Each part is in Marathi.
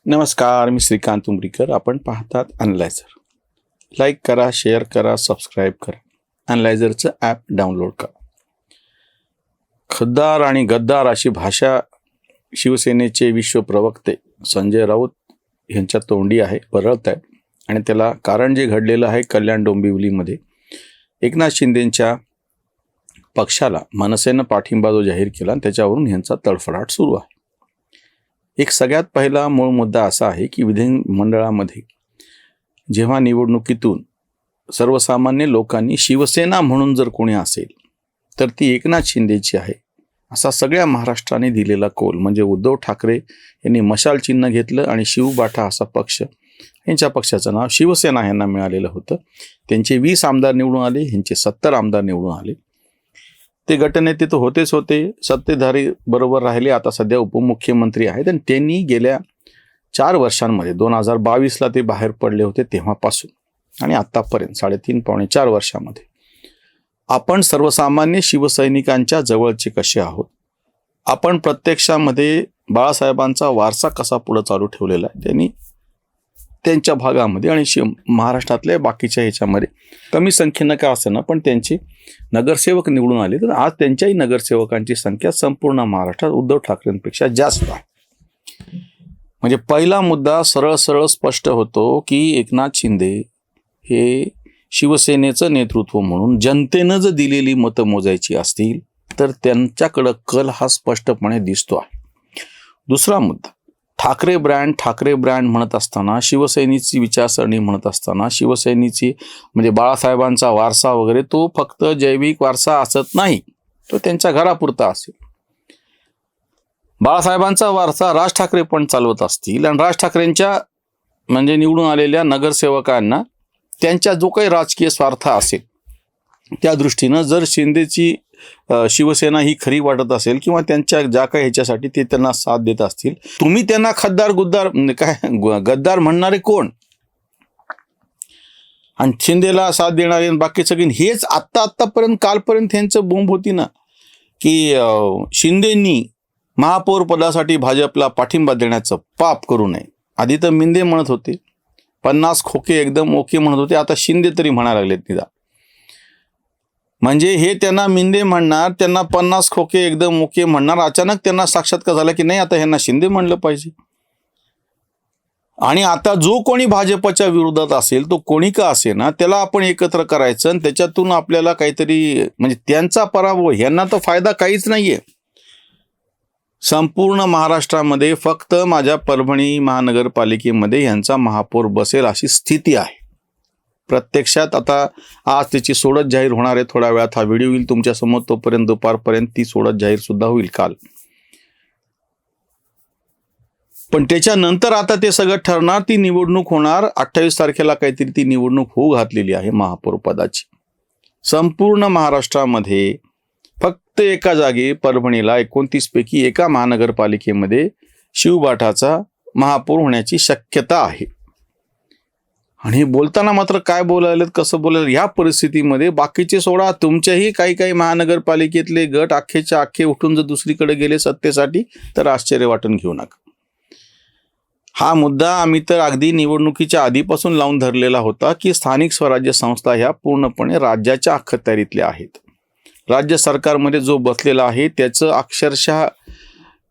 नमस्कार, मी श्रीकांत उमरीकर. आपण पाहतात अनलायझर. लाईक करा, शेअर करा, सबस्क्राईब करा. अनलायझरचं ॲप डाउनलोड करा. खद्दार आणि गद्दार अशी भाषा शिवसेनेचे विश्व प्रवक्ते संजय राऊत यांच्या तोंडी आहे, परळत आहेत. आणि त्याला कारण जे घडलेलं आहे कल्याण डोंबिवलीमध्ये एकनाथ शिंदेंच्या पक्षाला मनसेनं पाठिंबा जो जाहीर केला त्याच्यावरून यांचा तडफडाट सुरू आहे. एक सगळ्यात पहिला मूळ मुद्दा असा आहे की विधिमंडळामध्ये जेव्हा निवडणुकीतून सर्वसामान्य लोकांनी शिवसेना म्हणून जर कोणी असेल तर ती एकनाथ शिंदेची आहे असा सगळ्या महाराष्ट्राने दिलेला कौल. म्हणजे उद्धव ठाकरे यांनी मशाल चिन्ह घेतलं आणि शिवबाठा असा पक्ष, यांच्या पक्षाचं नाव शिवसेना यांना मिळालेलं होतं. त्यांचे 20 आमदार निवडून आले, यांचे 70 आमदार निवडून आले. ते गटनेते तर होतेच होते, सत्तेधारी बरोबर राहिले, आता सध्या उपमुख्यमंत्री आहेत. आणि त्यांनी गेल्या 4 वर्षांमध्ये 2022ला ते बाहेर पडले होते तेव्हापासून आणि आत्तापर्यंत 3.5-4 वर्षामध्ये आपण सर्वसामान्य शिवसैनिकांच्या जवळचे कसे आहोत, आपण प्रत्यक्षामध्ये बाळासाहेबांचा वारसा कसा पुढे चालू ठेवलेला आहे, त्यांनी त्यांच्या भागामध्ये आणि महाराष्ट्रातल्या बाकीच्या ह्याच्यामध्ये कमी संख्येनं का असेना पण त्यांचे नगरसेवक निवडून आले. तर आज त्यांच्याही नगरसेवकांची संख्या संपूर्ण महाराष्ट्रात उद्धव ठाकरेंपेक्षा जास्त आहे. म्हणजे पहिला मुद्दा सरळ सरळ स्पष्ट होतो की एकनाथ शिंदे हे शिवसेनेचं नेतृत्व म्हणून जनतेनं जर दिलेली मतं मोजायची असतील तर त्यांच्याकडं कल हा स्पष्टपणे दिसतो आहे. दुसरा मुद्दा, ठाकरे ब्रँड म्हणत असताना, शिवसेनेची विचारसरणी म्हणत असताना, शिवसेनेची म्हणजे बाळासाहेबांचा वारसा वगैरे तो फक्त जैविक वारसा असत नाही, तो त्यांच्या घरापुरता असेल. बाळासाहेबांचा वारसा राज ठाकरे पण चालवत असतील आणि राज ठाकरेंच्या म्हणजे निवडून आलेल्या नगरसेवकांना त्यांच्या जो काही राजकीय स्वार्थ असेल त्या दृष्टीनं जर शिंदेची शिवसेना ही खरी वाटत असेल किंवा त्यांच्या ज्या काही ह्याच्यासाठी ते त्यांना साथ देत असतील, तुम्ही त्यांना खद्दार गद्दार म्हणणारे कोण? आणि शिंदेला साथ देणारे बाकी सगळे हेच आत्तापर्यंत कालपर्यंत यांचं बोंब होती ना की शिंदेंनी महापौर पदासाठी भाजपला पाठिंबा देण्याचं पाप करू नये. आधी तर मिंदे म्हणत होते, 50 खोके एकदम ओके म्हणत होते, आता शिंदे तरी म्हणायला लागलेत निदा. म्हणजे हे त्यांना मिंदे म्हणणार, त्यांना 50 खोके एकदम ओके म्हणणार, अचानक त्यांना साक्षात्कार झाला की नाही आता ह्यांना शिंदे म्हणलं पाहिजे. आणि आता जो कोणी भाजपच्या विरोधात असेल तो कोणी का असे ना त्याला आपण एकत्र करायचं आणि त्याच्यातून आपल्याला काहीतरी म्हणजे त्यांचा पराभव, ह्यांना तर फायदा काहीच नाहीये. संपूर्ण महाराष्ट्रामध्ये फक्त माझ्या परभणी महानगरपालिकेमध्ये यांचा महापौर बसेल अशी स्थिती आहे. प्रत्यक्षात आता आज त्याची सोडत जाहीर होणार आहे. थोड्या वेळात हा व्हिडिओ येईल तुमच्यासमोर, तोपर्यंत दुपारपर्यंत ती सोडत जाहीर सुद्धा होईल काल. पण त्याच्यानंतर आता ते सगळं ठरणार, ती निवडणूक होणार 28 तारखेला काहीतरी ती निवडणूक होऊ घातलेली आहे महापौर पदाची. संपूर्ण महाराष्ट्रामध्ये फक्त एका जागी परभणीला 29 पैकी एका महानगरपालिकेमध्ये शिवबाठाचा महापौर होण्याची शक्यता आहे. आणि बोलताना मात्र काय बोलायलेत, कसं बोलायला, ह्या परिस्थितीमध्ये बाकीचे सोडा, तुमच्याही काही महानगरपालिकेतले गट अख्खेच्या अख्खे उठून जर दुसरीकडे गेले सत्तेसाठी तर आश्चर्य वाटून घेऊ नका. हा मुद्दा आम्ही तर अगदी निवडणुकीच्या आधीपासून लावून धरलेला होता की स्थानिक स्वराज्य संस्था ह्या पूर्णपणे राज्याच्या अखत्यारीतल्या आहेत. राज्य सरकारमध्ये जो बसलेला आहे त्याचं अक्षरशः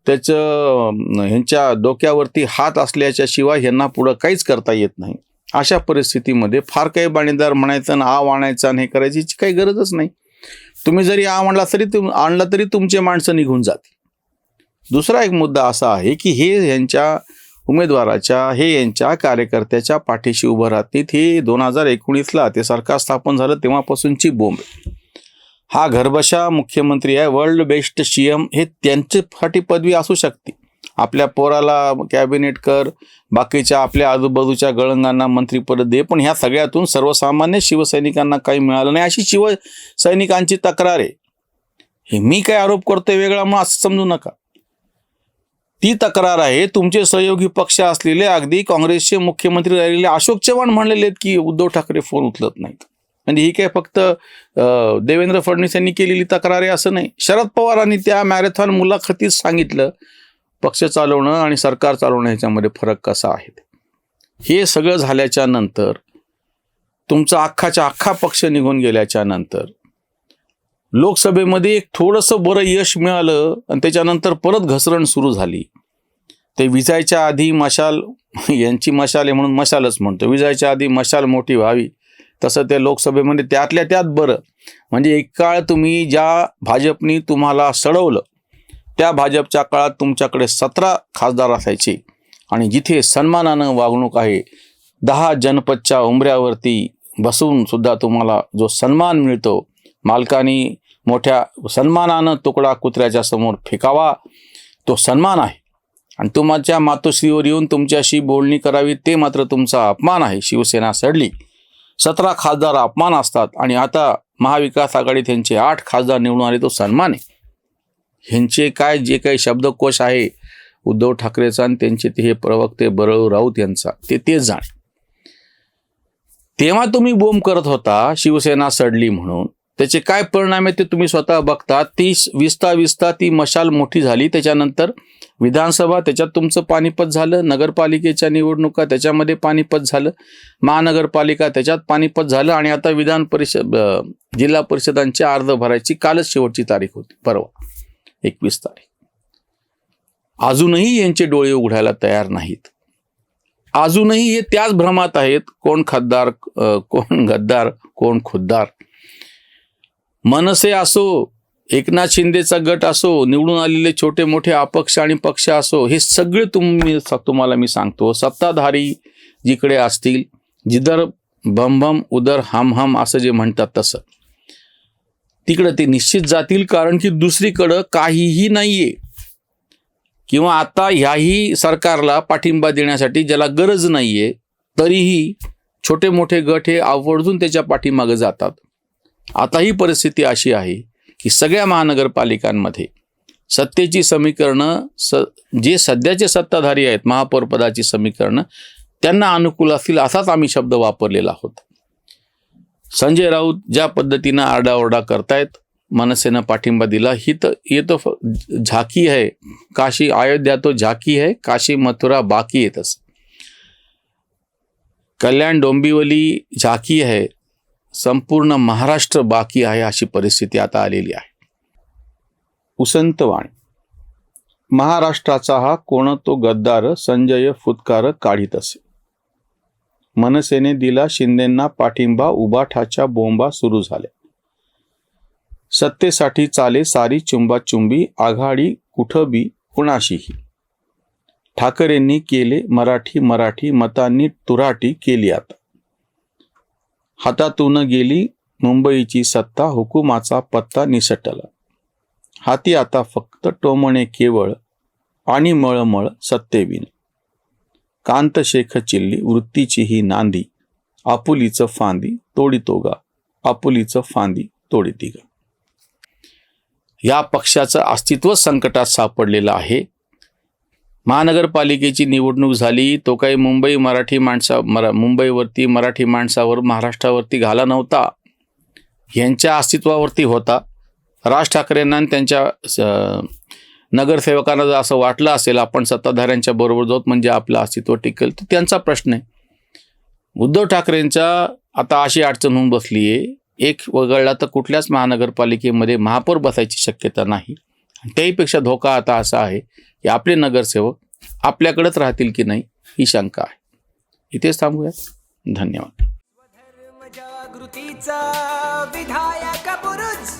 ह्यांच्या डोक्यावरती हात असल्याच्या शिवाय ह्यांना पुढं काहीच करता येत नाही. अशा परिस्थितीमध्ये फार काही बाणीदार म्हणायचं, आव आणायचं आणि हे करायची काही गरजच नाही. तुम्ही जरी आव आणला तरी तुमचे माणसं निघून जातील. दुसरा एक मुद्दा असा आहे की हे यांच्या उमेदवाराच्या, हे यांच्या कार्यकर्त्याच्या पाठीशी उभं राहतील. हे 2019ला ते सरकार स्थापन झालं तेव्हापासूनची बोंब. हा घरबशा मुख्यमंत्री आहे, वर्ल्ड बेस्ट सीएम, हे त्यांच्यासाठी पदवी असू शकते. आपल्या पोराला कॅबिनेट कर, बाकीच्या आपल्या आजूबाजूच्या गळंगांना मंत्रीपद दे, पण ह्या सगळ्यातून सर्वसामान्य शिवसैनिकांना काही मिळालं नाही अशी शिवसैनिकांची तक्रार आहे. हे मी काय आरोप करतोय वेगळा मग असं समजू नका. ती तक्रार आहे. तुमचे सहयोगी पक्ष असलेले अगदी काँग्रेसचे मुख्यमंत्री राहिलेले अशोक चव्हाण म्हणलेले आहेत की उद्धव ठाकरे फोन उचलत नाहीत. म्हणजे ही काय फक्त देवेंद्र फडणवीस यांनी केलेली तक्रार आहे असं नाही. शरद पवारांनी त्या मॅरेथॉन मुलाखतीत सांगितलं पक्ष चालवणं आणि सरकार चालवणं ह्याच्यामध्ये फरक कसा आहे. हे सगळं झाल्याच्या नंतर तुमचा अख्खा पक्ष निघून गेल्याच्या नंतर लोकसभेमध्ये एक थोडंसं बरं यश मिळालं आणि त्याच्यानंतर परत घसरण सुरू झाली. ते विजायच्या आधी मशाल, यांची मशाल आहे म्हणून मशालच म्हणतो, विजायच्या आधी मशाल मोठी व्हावी, तसं ते लोकसभेमध्ये त्यातल्या त्यात बरं. म्हणजे एक काळ तुम्ही ज्या भाजपनी तुम्हाला सडवलं त्या भाजपच्या काळात तुमच्याकडे 17 खासदार असायचे आणि जिथे सन्मानानं वागणूक आहे, 10 जनपदच्या उंबऱ्यावरती बसून सुद्धा तुम्हाला जो सन्मान मिळतो, मालकानी मोठ्या सन्मानानं तुकडा कुत्र्याच्या समोर फेकावा, तो सन्मान आहे. आणि तुमच्या मातोश्रीवर येऊन तुमच्याशी बोलणी करावी ते मात्र तुमचा अपमान आहे. शिवसेना सडली, 17 खासदार अपमान असतात आणि आता महाविकास आघाडीत त्यांचे 8 खासदार निवडून आले, तो सन्मान आहे. ह्यांचे काय जे काही शब्दकोश आहे उद्धव ठाकरेचा आणि त्यांचे ते हे प्रवक्ते बळू राऊत यांचा, तेच जाणे. तेव्हा तुम्ही बोंब करत होता शिवसेना सडली म्हणून, त्याचे काय परिणाम आहेत ते तुम्ही स्वतः बघता. ती विस्ता ती मशाल मोठी झाली. त्याच्यानंतर विधानसभा, त्याच्यात तुमचं पानिपत झालं, नगरपालिकेच्या निवडणुका त्याच्यामध्ये पानिपत झालं, महानगरपालिका त्याच्यात पानिपत झालं आणि आता विधान परिषद, जिल्हा परिषदांच्या अर्ज भरायची कालच शेवटची तारीख होती, परवा 21 तारीख. अजूनही यांचे डोळे उघडायला तयार नाहीत. अजूनही हे त्याच भ्रमात आहेत, कोण खद्दार, कोण गद्दार, कोण खुद्दार. मनसे असो, एकनाथ शिंदेचा गट असो, निवडून आलेले छोटे मोठे अपक्ष आणि पक्ष असो, हे सगळे तुम्हाला मी सांगतो, सत्ताधारी जिकडे असतील, जिधर बम उधर हम असं जे म्हणतात तसं, तिकडं ते निश्चित जातील. कारण की दुसरीकडं काहीही नाहीये किंवा आता ह्याही सरकारला पाठिंबा देण्यासाठी ज्याला गरज नाहीये, तरीही छोटे मोठे गट हे आवर्जून त्याच्या पाठीमागं जातात. आता ही परिस्थिती अशी आहे की सगळ्या महानगरपालिकांमध्ये सत्तेची समीकरणं, जे सध्याचे सत्ताधारी आहेत, महापौर पदाची समीकरणं त्यांना अनुकूल असतील असाच आम्ही शब्द वापरलेला आहोत. संजय राऊत ज्या पद्धतीनं आरडाओरडा करतायत, मनसेनं पाठिंबा दिला, ये तो झाकी है, काशी अयोध्या तो झाकी है, काशी मथुरा बाकी है. तसं कल्याण डोंबिवली झाकी है, संपूर्ण महाराष्ट्र बाकी आहे, अशी परिस्थिती आता आलेली आहे. उसंतवाणी, महाराष्ट्राचा हा कोण तो गद्दार, संजय फुतकार काढीत असे. मनसेने दिला शिंदेंना पाठिंबा, उबाठाच्या बोंबा सुरू झाल्या. सत्तेसाठी चाले सारी चुंबाचुंबी, आघाडी कुठं बी कुणाशीही. ठाकरेंनी केले मराठी मतांनी तुराटी केली. आता हातातून गेली मुंबईची सत्ता, हुकुमाचा पत्ता निसटला. हाती आता फक्त टोमणे केवळ आणि मळमळ सत्तेविन. कांतशेख चिल्ली वृत्तीची ही नांदी, आपुलीचं फांदी तोडी तोगा, आपुलीचं फांदी तोडी तिगा. या पक्षाचं अस्तित्व संकटात सापडलेलं आहे. महानगरपालिकेची निवडणूक झाली, तो काही मुंबईवरती मराठी माणसावर, महाराष्ट्रावरती घाला नव्हता, यांच्या अस्तित्वावरती होता. राज ठाकरेंना त्यांच्या नगरसेवकांना जर असं वाटलं असेल आपण सत्ताधाऱ्यांच्या बरोबर जाऊत म्हणजे आपलं अस्तित्व टिकेल, तर त्यांचा प्रश्न आहे. उद्धव ठाकरेंच्या आता अशी अडचण होऊन बसली आहे, एक वगळला तर कुठल्याच महानगरपालिकेमध्ये महापौर बसायची शक्यता नाही. त्याहीपेक्षा धोका आता असा आहे की आपले नगरसेवक आपल्याकडेच राहतील की नाही ही शंका आहे. इथेच थांबूया. धन्यवाद. जागृतीचा विधायक बुरुज